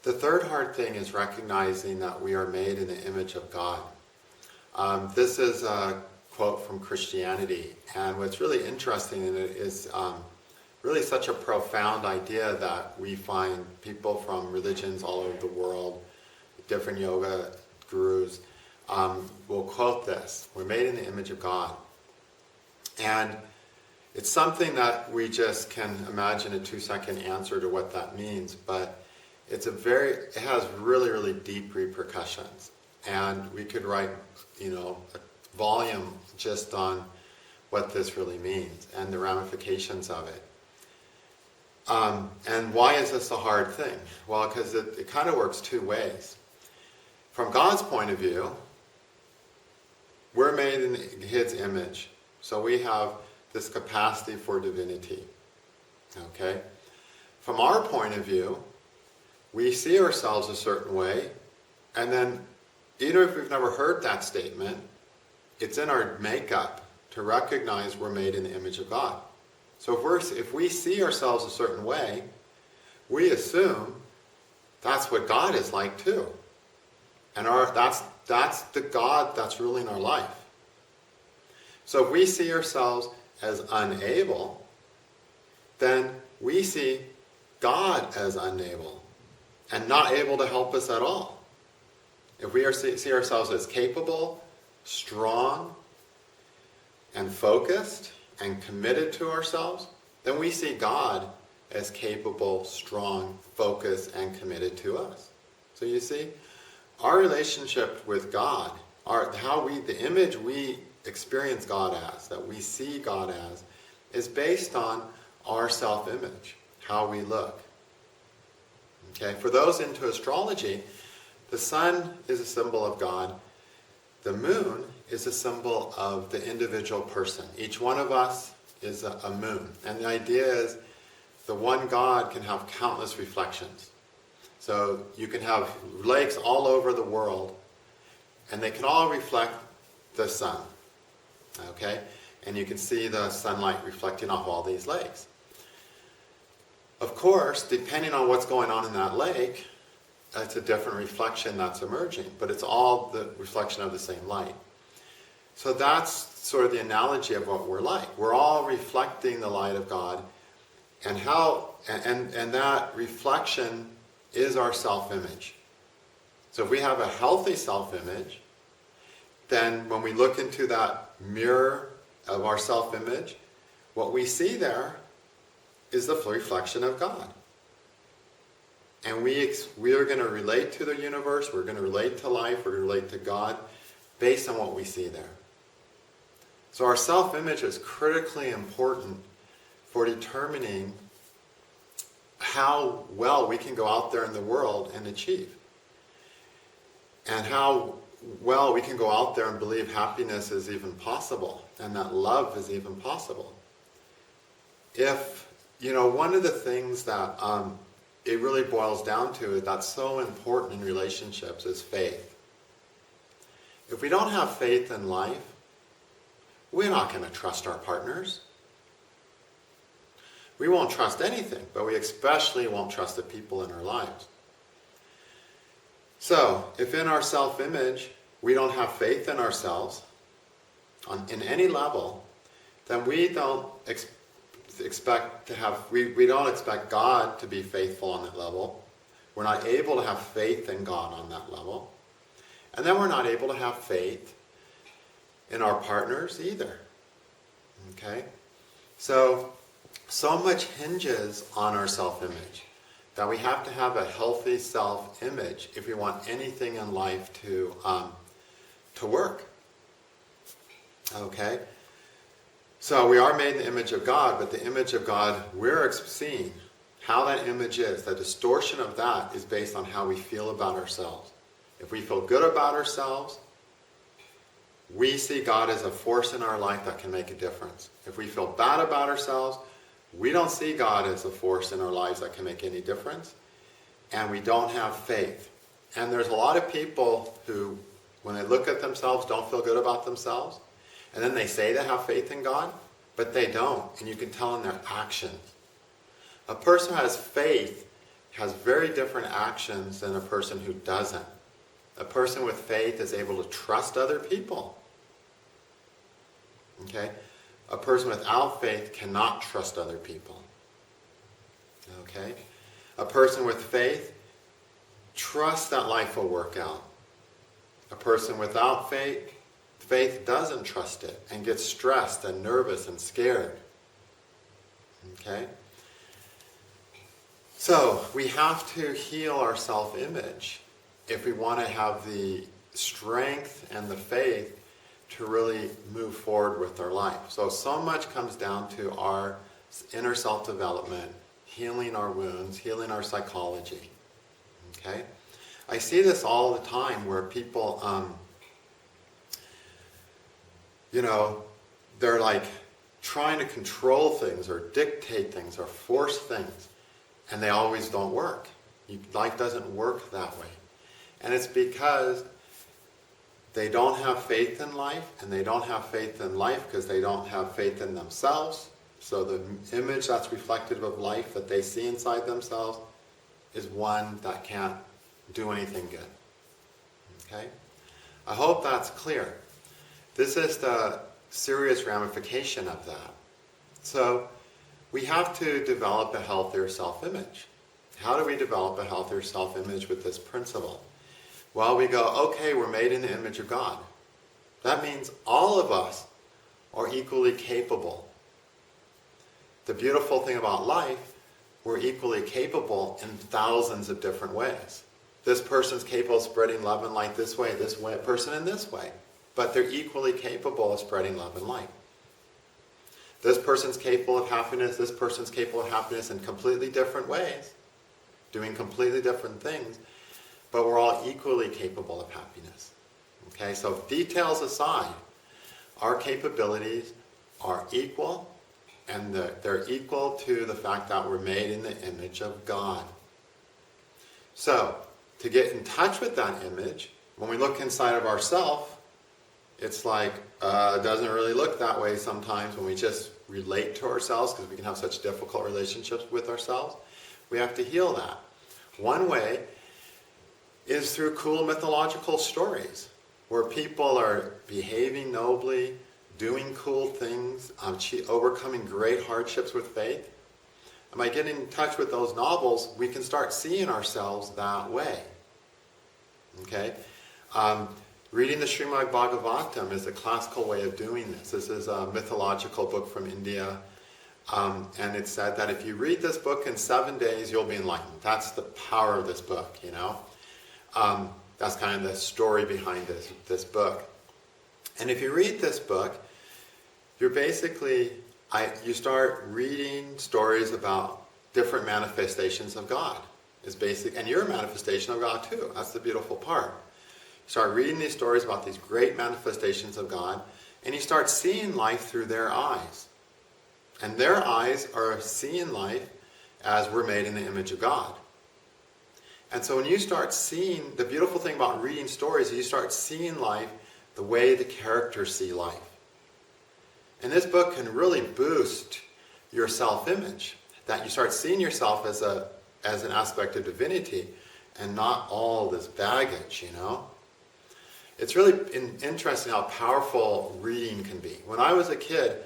The third hard thing is recognizing that we are made in the image of God. This is a quote from Christianity, and what's really interesting in it is really such a profound idea that we find people from religions all over the world, different yoga gurus, will quote this: we're made in the image of God. And it's something that we just can imagine a 2-second answer to what that means, but it has really, really deep repercussions. And we could write, a volume just on what this really means and the ramifications of it. And why is this a hard thing? Well, because it kind of works two ways. From God's point of view, we're made in His image. So we have this capacity for divinity. Okay? From our point of view, we see ourselves a certain way, and then even if we've never heard that statement, it's in our makeup to recognize we're made in the image of God. So if we see ourselves a certain way, we assume that's what God is like too. And that's the God that's ruling our life. So if we see ourselves as unable, then we see God as unable and not able to help us at all. If we see ourselves as capable, strong, and focused, and committed to ourselves, then we see God as capable, strong, focused, and committed to us. So you see, our relationship with God, the image we experience God as, that we see God as, is based on our self-image, how we look. Okay, for those into astrology, the sun is a symbol of God. The moon is a symbol of the individual person. Each one of us is a moon. And the idea is the one God can have countless reflections. So you can have lakes all over the world, and they can all reflect the sun. Okay? And you can see the sunlight reflecting off all these lakes. Of course, depending on what's going on in that lake, it's a different reflection that's emerging, but it's all the reflection of the same light. So that's sort of the analogy of what we're like. We're all reflecting the light of God, and that reflection is our self-image. So if we have a healthy self-image, then when we look into that mirror of our self-image, what we see there is the reflection of God. And we are going to relate to the universe, we're going to relate to life, we're going to relate to God based on what we see there. So our self-image is critically important for determining how well we can go out there in the world and achieve. And how well we can go out there and believe happiness is even possible and that love is even possible. One of the things that it really boils down to that's so important in relationships is faith. If we don't have faith in life, we're not going to trust our partners. We won't trust anything, but we especially won't trust the people in our lives. So, if in our self-image we don't have faith in ourselves in any level, then we don't expect God to be faithful on that level. We're not able to have faith in God on that level. And then we're not able to have faith in our partners either. Okay? So much hinges on our self-image that we have to have a healthy self-image if we want anything in life to work. Okay? So we are made in the image of God, but the image of God we're seeing, how that image is, the distortion of that is based on how we feel about ourselves. If we feel good about ourselves, we see God as a force in our life that can make a difference. If we feel bad about ourselves, we don't see God as a force in our lives that can make any difference, and we don't have faith. And there's a lot of people who, when they look at themselves, don't feel good about themselves, and then they say they have faith in God, but they don't, and you can tell in their actions. A person who has faith has very different actions than a person who doesn't. A person with faith is able to trust other people. Okay? A person without faith cannot trust other people. Okay? A person with faith trusts that life will work out. A person without faith doesn't trust it and gets stressed and nervous and scared. Okay? So, we have to heal our self-image if we want to have the strength and the faith to really move forward with our life. So much comes down to our inner self-development, healing our wounds, healing our psychology. Okay? I see this all the time where people, they're like trying to control things or dictate things or force things, and they always don't work. Life doesn't work that way. And it's because they don't have faith in life, and they don't have faith in life because they don't have faith in themselves. So the image that's reflective of life that they see inside themselves is one that can't do anything good. Okay? I hope that's clear. This is the serious ramification of that. So we have to develop a healthier self-image. How do we develop a healthier self-image with this principle? Well, we go, okay, we're made in the image of God. That means all of us are equally capable. The beautiful thing about life, we're equally capable in thousands of different ways. This person's capable of spreading love and light this way, person in this way. But they're equally capable of spreading love and light. This person's capable of happiness, this person's capable of happiness in completely different ways, doing completely different things, but we're all equally capable of happiness. Okay, so details aside, our capabilities are equal, and they're equal to the fact that we're made in the image of God. So, to get in touch with that image, when we look inside of ourselves, it's like, it doesn't really look that way sometimes when we just relate to ourselves, because we can have such difficult relationships with ourselves. We have to heal that. One way is through cool mythological stories, where people are behaving nobly, doing cool things, overcoming great hardships with faith. And by getting in touch with those novels, we can start seeing ourselves that way. Okay? Reading the Srimad Bhagavatam is a classical way of doing this. This is a mythological book from India. And it said that if you read this book in 7 days, you'll be enlightened. That's the power of this book, you know. That's kind of the story behind this book. And if you read this book, you're basically, you start reading stories about different manifestations of God. And you're a manifestation of God too. That's the beautiful part. You start reading these stories about these great manifestations of God, and you start seeing life through their eyes. And their eyes are seeing life as we're made in the image of God. And so when you start seeing, the beautiful thing about reading stories is you start seeing life the way the characters see life. And this book can really boost your self-image, that you start seeing yourself as an aspect of divinity and not all this baggage, you know. It's really interesting how powerful reading can be. When I was a kid,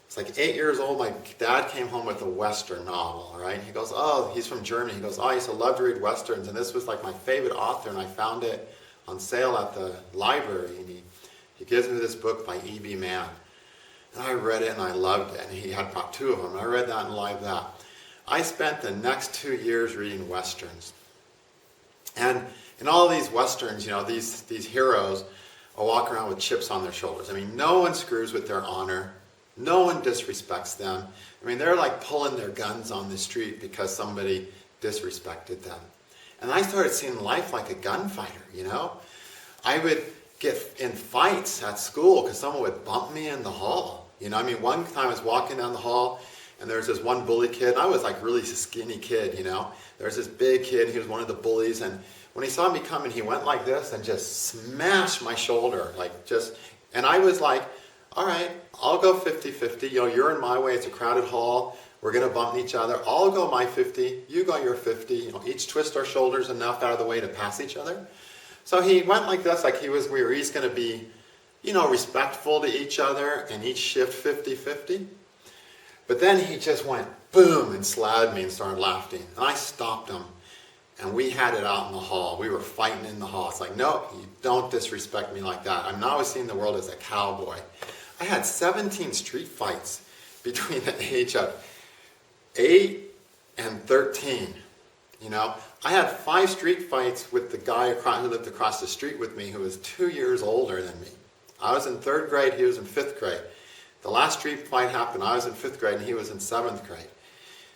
it's like 8 years old, my dad came home with a Western novel, right? He goes, he's from Germany. He goes, I used to love to read Westerns, and this was like my favorite author, and I found it on sale at the library, and he gives me this book by E.B. Mann. And I read it, and I loved it, and he had about 2 of them. I read that and liked that. I spent the next 2 years reading Westerns. And in all these Westerns, you know, these heroes are walking around with chips on their shoulders. I mean, no one screws with their honor. No one disrespects them. I mean, they're like pulling their guns on the street because somebody disrespected them. And I started seeing life like a gunfighter, you know. I would get in fights at school because someone would bump me in the hall. You know, I mean, one time I was walking down the hall, and there was this one bully kid. I was like really a skinny kid, you know. There was this big kid, he was one of the bullies, and when he saw me coming, he went like this and just smashed my shoulder, and I was like, all right, I'll go 50-50. You know, you're in my way. It's a crowded hall. We're going to bump each other. I'll go my 50, you go your 50. You know, each twist our shoulders enough out of the way to pass each other. So he went like this, like we were each going to be, you know, respectful to each other and each shift 50-50. But then he just went boom and slapped me and started laughing. And I stopped him. And we had it out in the hall. We were fighting in the hall. It's like, no, you don't disrespect me like that. I'm now always seeing the world as a cowboy. I had 17 street fights between the age of 8 and 13. You know, I had 5 street fights with the guy who lived across the street with me who was 2 years older than me. I was in 3rd grade, he was in 5th grade. The last street fight happened, I was in 5th grade and he was in 7th grade.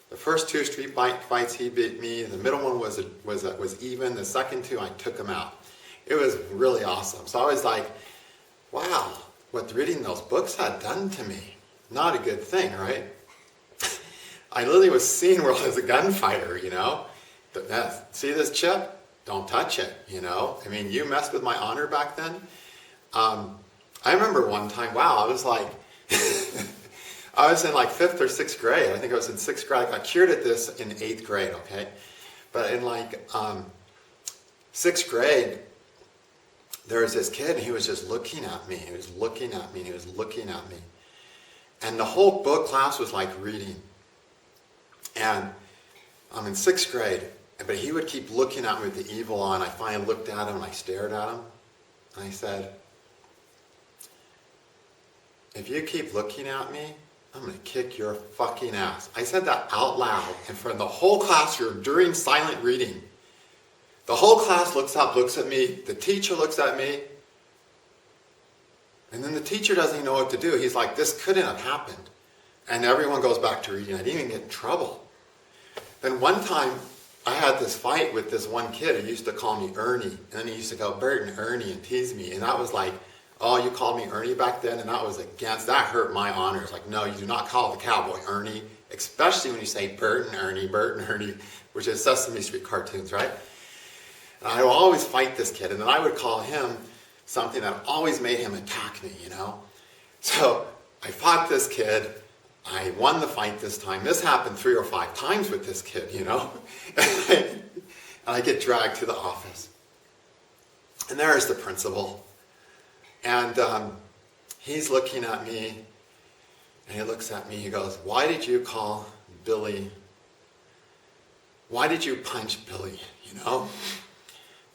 The first 2 street fights he beat me, the middle one was even, the second 2 I took him out. It was really awesome. So I was like, wow, what reading those books had done to me. Not a good thing, right? I literally was seeing the world as a gunfighter, you know. See this chip? Don't touch it, you know. I mean, you messed with my honor back then. I remember one time, wow, I was like, I was in like 5th or 6th grade. I think I was in 6th grade. I got cured at this in 8th grade, okay? But in like 6th grade, there was this kid and he was just looking at me. He was looking at me and he was looking at me. And the whole book class was like reading. And I'm in 6th grade, but he would keep looking at me with the evil eye. And I finally looked at him and I stared at him. And I said, if you keep looking at me, I'm going to kick your fucking ass. I said that out loud in front of the whole classroom during silent reading. The whole class looks up, looks at me. The teacher looks at me. And then the teacher doesn't even know what to do. He's like, this couldn't have happened. And everyone goes back to reading. I didn't even get in trouble. Then one time, I had this fight with this one kid who used to call me Ernie. And then he used to go, Bert and Ernie, and tease me. And that was like, oh, you called me Ernie back then? And that was against, that hurt my honor. It's like, no, you do not call the cowboy Ernie, especially when you say Bert and Ernie, which is Sesame Street cartoons, right? And I would always fight this kid, and then I would call him something that always made him attack me, you know? So I fought this kid. I won the fight this time. This happened 3 or 5 times with this kid, you know? And I get dragged to the office. And there's the principal. And he's looking at me, and he looks at me, he goes, why did you call Billy, why did you punch Billy, you know?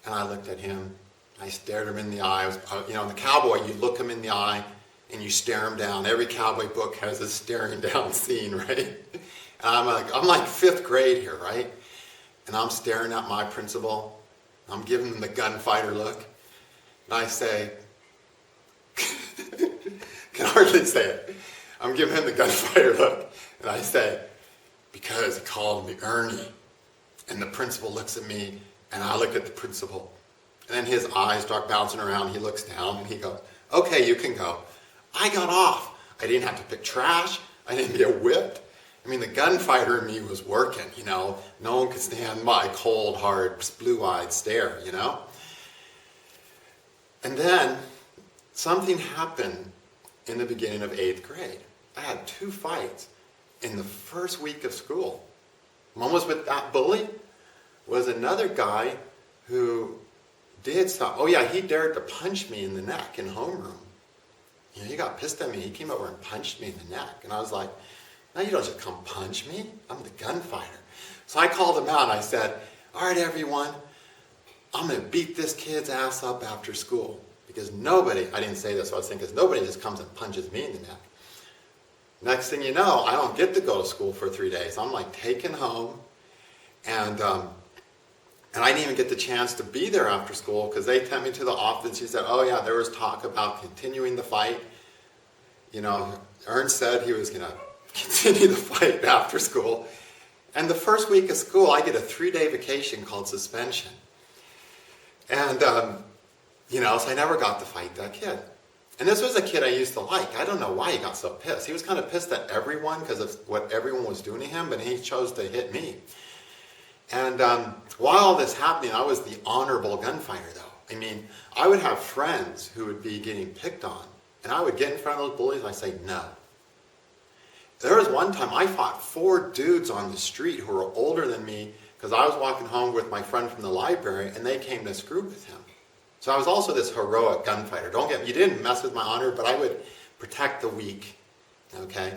And I looked at him, I stared him in the eye. You know, in the cowboy, you look him in the eye, and you stare him down. Every cowboy book has a staring down scene, right? And I'm like 5th grade here, right? And I'm staring at my principal, I'm giving him the gunfighter look, and I say, can hardly say it. I'm giving him the gunfighter look, and I say, because he called me Ernie. And the principal looks at me, and I look at the principal. And then his eyes start bouncing around. He looks down, and he goes, okay, you can go. I got off. I didn't have to pick trash. I didn't get whipped. I mean, the gunfighter in me was working, you know. No one could stand my cold, hard, blue-eyed stare, you know. And then something happened in the beginning of 8th grade. I had 2 fights in the first week of school. One was with that bully, was another guy who did something. Oh yeah, he dared to punch me in the neck in homeroom. You know, he got pissed at me. He came over and punched me in the neck. And I was like, no, you don't just come punch me. I'm the gunfighter. So I called him out and I said, all right, everyone, I'm going to beat this kid's ass up after school. Because nobody, I didn't say this, I was thinking, because nobody just comes and punches me in the neck. Next thing you know, I don't get to go to school for 3 days. I'm like taken home, and I didn't even get the chance to be there after school because they sent me to the office. He said, oh yeah, there was talk about continuing the fight. You know, Ernst said he was going to continue the fight after school. And the first week of school, I get a 3-day vacation called suspension. And, you know, so I never got to fight that kid. And this was a kid I used to like. I don't know why he got so pissed. He was kind of pissed at everyone because of what everyone was doing to him, but he chose to hit me. And while all this happening, I was the honorable gunfighter, though. I mean, I would have friends who would be getting picked on, and I would get in front of those bullies and I'd say, no. There was one time I fought 4 dudes on the street who were older than me because I was walking home with my friend from the library and they came to screw with him. So I was also this heroic gunfighter. You didn't mess with my honor, but I would protect the weak, okay?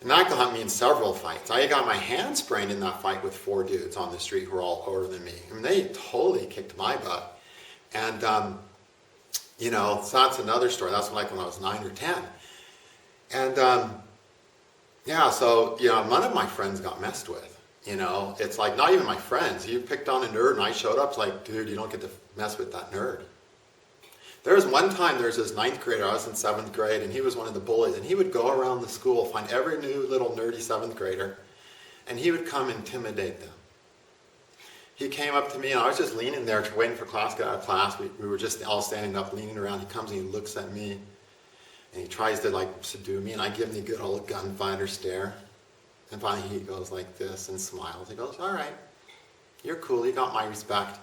And that got me in several fights. I got my hand sprained in that fight with 4 dudes on the street who were all older than me. I mean, they totally kicked my butt. And, so that's another story. That's like when I was 9 or 10. And, none of my friends got messed with. It's like, not even my friends. You picked on a nerd and I showed up, it's like, dude, you don't get to mess with that nerd. There was one time, there's this 9th grader, I was in 7th grade, and he was one of the bullies, and he would go around the school, find every new little nerdy 7th grader, and he would come intimidate them. He came up to me, and I was just leaning there, waiting for class to get out of class. We were just all standing up, leaning around. He comes and he looks at me, and he tries to, subdue me, and I give him the good old gunfighter stare. And finally he goes like this and smiles. He goes, all right, you're cool, you got my respect.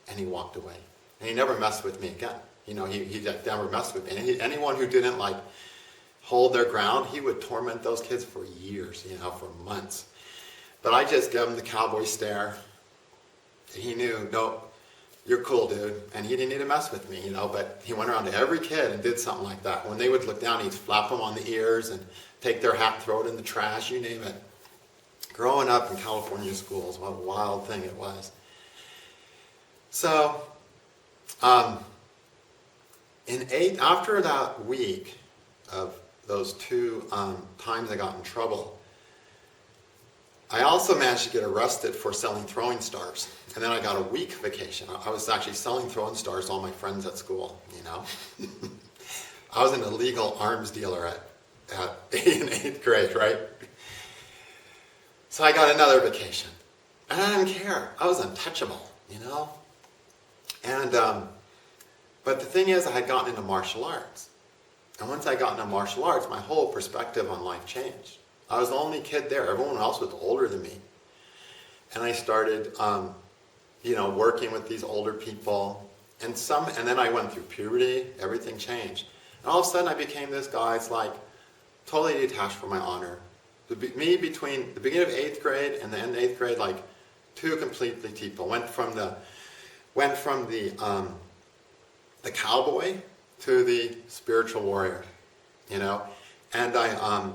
And he walked away. And he never messed with me again. He never messed with me. And anyone who didn't hold their ground, he would torment those kids for years, for months. But I just gave him the cowboy stare. He knew, no, you're cool, dude. And he didn't need to mess with me, but he went around to every kid and did something like that. When they would look down, he'd flap them on the ears and take their hat, throw it in the trash, you name it. Growing up in California schools, what a wild thing it was. So, after that week of those 2 times I got in trouble, I also managed to get arrested for selling throwing stars. And then I got a week vacation. I was actually selling throwing stars to all my friends at school, I was an illegal arms dealer in 8th grade, right? So I got another vacation. And I didn't care. I was untouchable, And, but the thing is, I had gotten into martial arts. And once I got into martial arts, my whole perspective on life changed. I was the only kid there. Everyone else was older than me. And I started, working with these older people. And then I went through puberty. Everything changed. And all of a sudden, I became this guy. It's totally detached from my honor. Me between the beginning of 8th grade and the end of 8th grade, 2 completely people. Went from the cowboy to the spiritual warrior, And I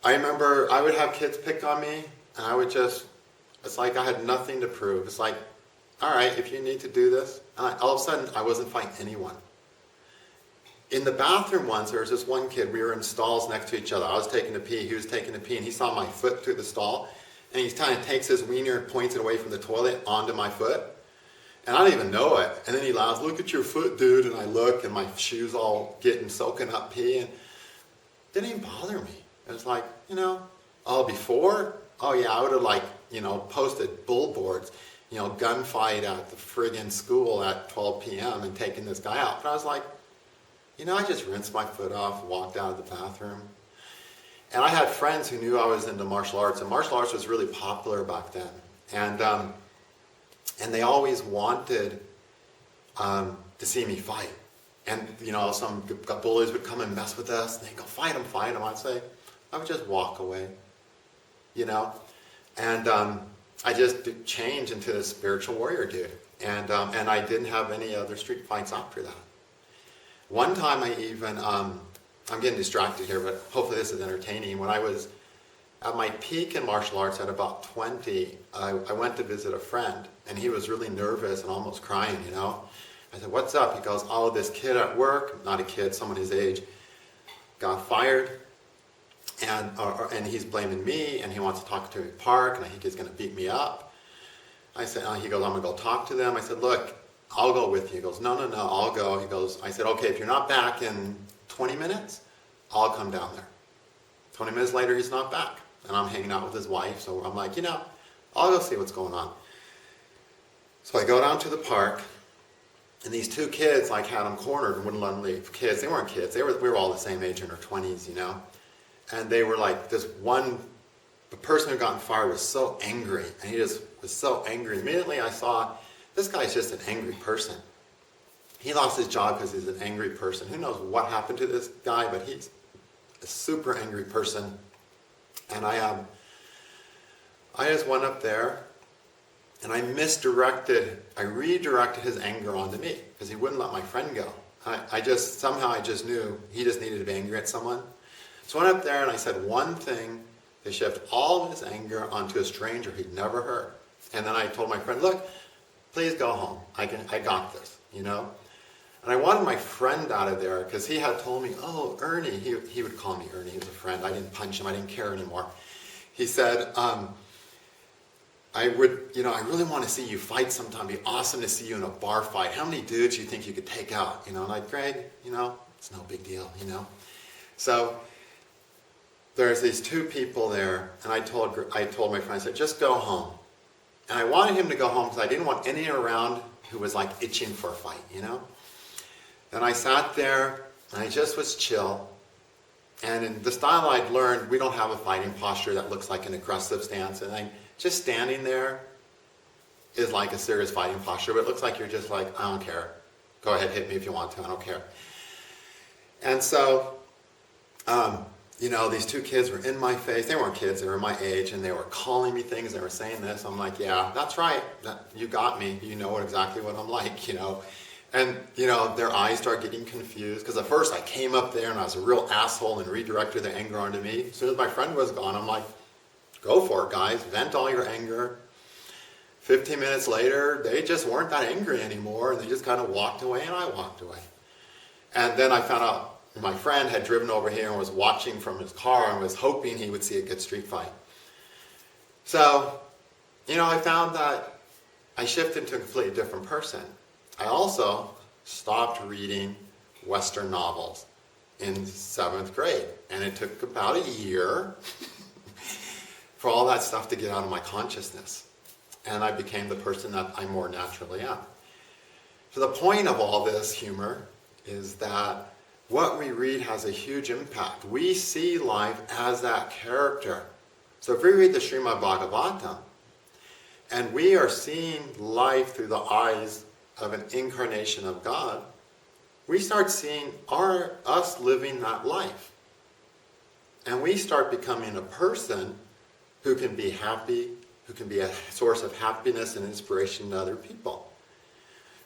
remember I would have kids pick on me, and I would it's like I had nothing to prove. It's like, all right, if you need to do this. And all of a sudden, I wasn't fighting anyone. In the bathroom once, there was this one kid, we were in stalls next to each other. I was taking a pee, he was taking a pee, and he saw my foot through the stall, and he kind of takes his wiener and points it away from the toilet onto my foot. And I didn't even know it. And then he laughs, look at your foot, dude. And I look, and my shoes all soaking up pee, and it didn't even bother me. It was like, before? Oh yeah, I would have posted billboards, gunfight at the friggin' school at 12 p.m. and taken this guy out. But I was like, I just rinsed my foot off, walked out of the bathroom. And I had friends who knew I was into martial arts, and martial arts was really popular back then. And they always wanted to see me fight. And, some bullies would come and mess with us, and they'd go, fight him. I would just walk away, And I just changed into this spiritual warrior dude. And I didn't have any other street fights after that. One time I even, I'm getting distracted here, but hopefully this is entertaining. When I was at my peak in martial arts at about 20, I went to visit a friend, and he was really nervous and almost crying, I said, what's up? He goes, oh, this kid at work, not a kid, someone his age, got fired, and he's blaming me, and he wants to talk to me at the park, and I think he's going to beat me up. I said, he goes, I'm going to go talk to them. I said, look, I'll go with you. He goes, no, I'll go. He goes, I said, okay, if you're not back in 20 minutes, I'll come down there. 20 minutes later, he's not back. And I'm hanging out with his wife, so I'm like, I'll go see what's going on. So I go down to the park, and these 2 kids, had them cornered and wouldn't let them leave. Kids, they weren't kids. We were all the same age, in our 20s, And they were the person who got fired was so angry, and he just was so angry. Immediately I saw, this guy's just an angry person. He lost his job because he's an angry person. Who knows what happened to this guy, but he's a super angry person. And I just went up there and I redirected his anger onto me because he wouldn't let my friend go. I just knew he just needed to be angry at someone. So I went up there and I said one thing to shift all of his anger onto a stranger he'd never heard. And then I told my friend, look, please go home. I got this, you know? And I wanted my friend out of there because he had told me, oh, Ernie, he would call me Ernie, he was a friend. I didn't punch him, I didn't care anymore. He said, I really want to see you fight sometime. It'd be awesome to see you in a bar fight. How many dudes do you think you could take out? You know, and like, Greg, you know, it's no big deal, you know. So there's these two people there, and I told my friend, I said, just go home. And I wanted him to go home because I didn't want any around who was like itching for a fight, you know. And I sat there, and I just was chill. And in the style I'd learned, we don't have a fighting posture that looks like an aggressive stance. And just standing there is like a serious fighting posture, but it looks like you're just like, I don't care. Go ahead, hit me if you want to, I don't care. And so, these two kids were in my face. They weren't kids, they were my age, and they were calling me things, they were saying this. I'm like, yeah, that's right, you got me. You know exactly what I'm like, you know. And, their eyes start getting confused, because at first I came up there and I was a real asshole and redirected their anger onto me. As soon as my friend was gone, I'm like, go for it, guys. Vent all your anger. 15 minutes later, they just weren't that angry anymore, and they just kind of walked away, and I walked away. And then I found out my friend had driven over here and was watching from his car and was hoping he would see a good street fight. So, I found that I shifted to a completely different person. I also stopped reading Western novels in 7th grade, and it took about a year for all that stuff to get out of my consciousness. And I became the person that I more naturally am. So the point of all this humor is that what we read has a huge impact. We see life as that character. So if we read the Srimad Bhagavatam, and we are seeing life through the eyes of an incarnation of God, we start seeing us living that life. And we start becoming a person who can be happy, who can be a source of happiness and inspiration to other people.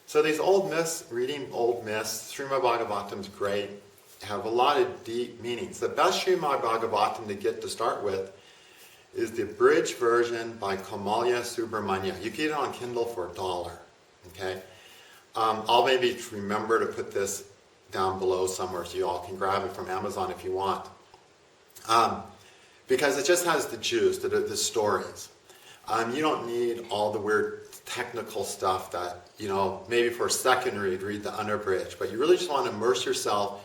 So these old myths, reading old myths, Srimad Bhagavatam's great, have a lot of deep meanings. The best Srimad Bhagavatam to get to start with is the abridged version by Kamalya Subramanya. You can get it on Kindle for $1, okay? I'll maybe remember to put this down below somewhere so you all can grab it from Amazon if you want. Because it just has the juice, the stories. You don't need all the weird technical stuff that, maybe for a second read the unabridged, but you really just want to immerse yourself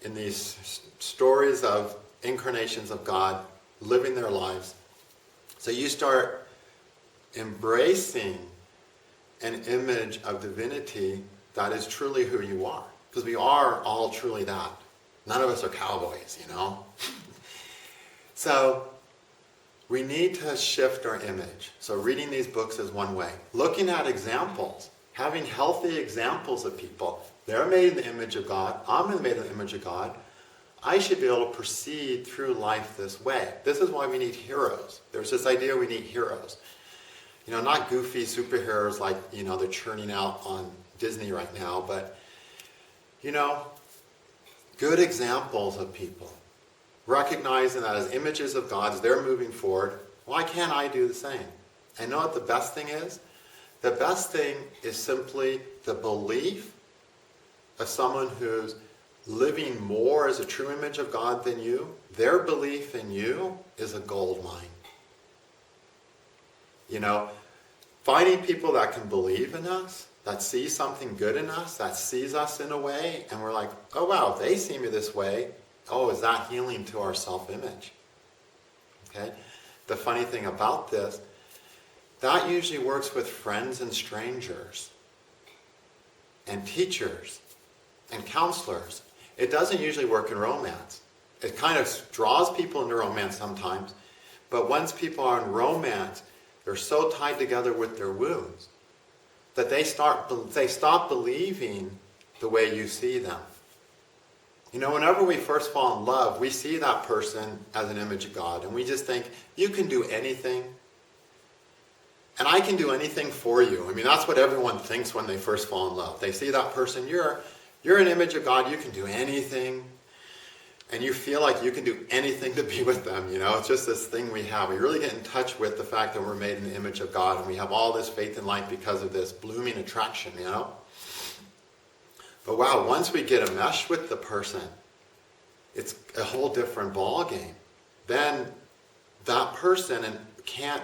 in these stories of incarnations of God living their lives. So you start embracing an image of divinity that is truly who you are. Because we are all truly that. None of us are cowboys, So we need to shift our image. So reading these books is one way. Looking at examples, having healthy examples of people. They're made in the image of God. I'm made in the image of God. I should be able to proceed through life this way. This is why we need heroes. There's this idea we need heroes. Not goofy superheroes like, they're churning out on Disney right now, but, good examples of people. Recognizing that as images of God, as they're moving forward, why can't I do the same? And know what the best thing is? The best thing is simply the belief of someone who's living more as a true image of God than you. Their belief in you is a gold mine. Finding people that can believe in us, that see something good in us, that sees us in a way, and we're like, oh wow, if they see me this way, oh, is that healing to our self-image? Okay? The funny thing about this, that usually works with friends and strangers, and teachers, and counselors. It doesn't usually work in romance. It kind of draws people into romance sometimes, but once people are in romance, they're so tied together with their wounds that they stop believing the way you see them. Whenever we first fall in love, we see that person as an image of God, and we just think, you can do anything, and I can do anything for you. That's what everyone thinks when they first fall in love. They see that person, you're an image of God, you can do anything, and you feel like you can do anything to be with them. It's just this thing we have. We really get in touch with the fact that we're made in the image of God, and we have all this faith in life because of this blooming attraction, But wow, once we get enmeshed with the person, it's a whole different ball game. Then that person can't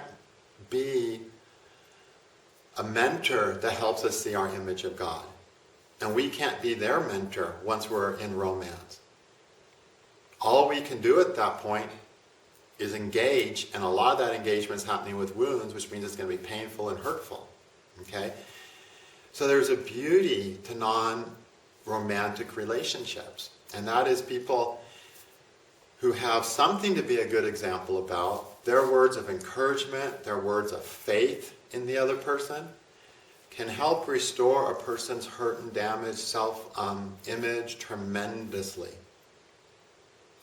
be a mentor that helps us see our image of God. And we can't be their mentor once we're in romance. All we can do at that point is engage, and a lot of that engagement is happening with wounds, which means it's going to be painful and hurtful. Okay? So there's a beauty to non-romantic relationships, and that is people who have something to be a good example about. Their words of encouragement, their words of faith in the other person can help restore a person's hurt and damaged self-image tremendously.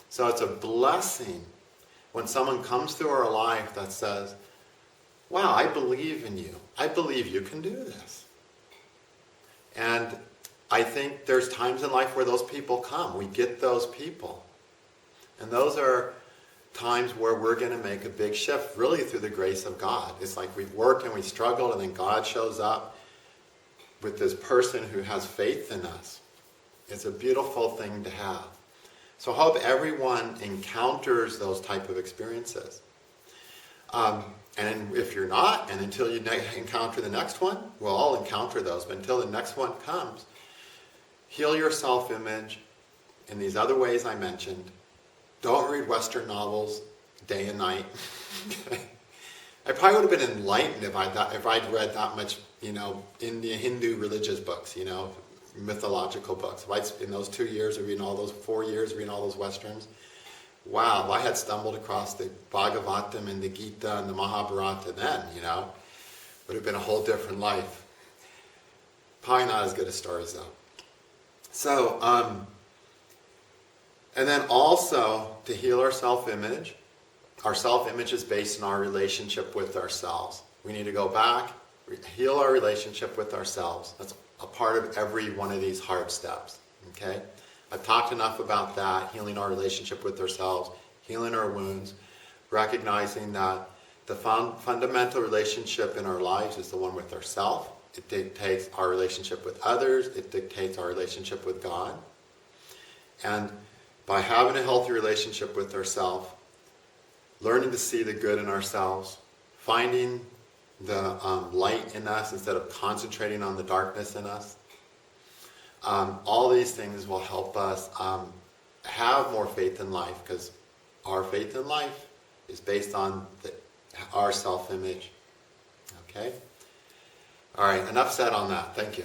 So it's a blessing when someone comes through our life that says, wow, I believe in you. I believe you can do this. And I think there's times in life where those people come. We get those people. And those are times where we're going to make a big shift, really through the grace of God. It's like we've worked and we struggled, and then God shows up with this person who has faith in us. It's a beautiful thing to have. So I hope everyone encounters those type of experiences. And if you're not, and until you encounter the next one, we'll all encounter those, but until the next one comes, heal your self-image in these other ways I mentioned. Don't read Western novels day and night. I probably would have been enlightened if I'd read that much, in the Hindu religious books, mythological books. In those 2 years of reading all those, 4 years of reading all those Westerns, wow, if I had stumbled across the Bhagavatam and the Gita and the Mahabharata then, would have been a whole different life. Probably not as good a stories though. So, and then also to heal our self-image. Our self-image is based on our relationship with ourselves. We need to go back, heal our relationship with ourselves. That's a part of every one of these hard steps. Okay? I've talked enough about that, healing our relationship with ourselves, healing our wounds, recognizing that the fundamental relationship in our lives is the one with ourselves. It dictates our relationship with others. It dictates our relationship with God. And by having a healthy relationship with ourselves, learning to see the good in ourselves, finding the light in us instead of concentrating on the darkness in us, all these things will help us have more faith in life, because our faith in life is based on our self-image. Okay? All right, enough said on that. Thank you.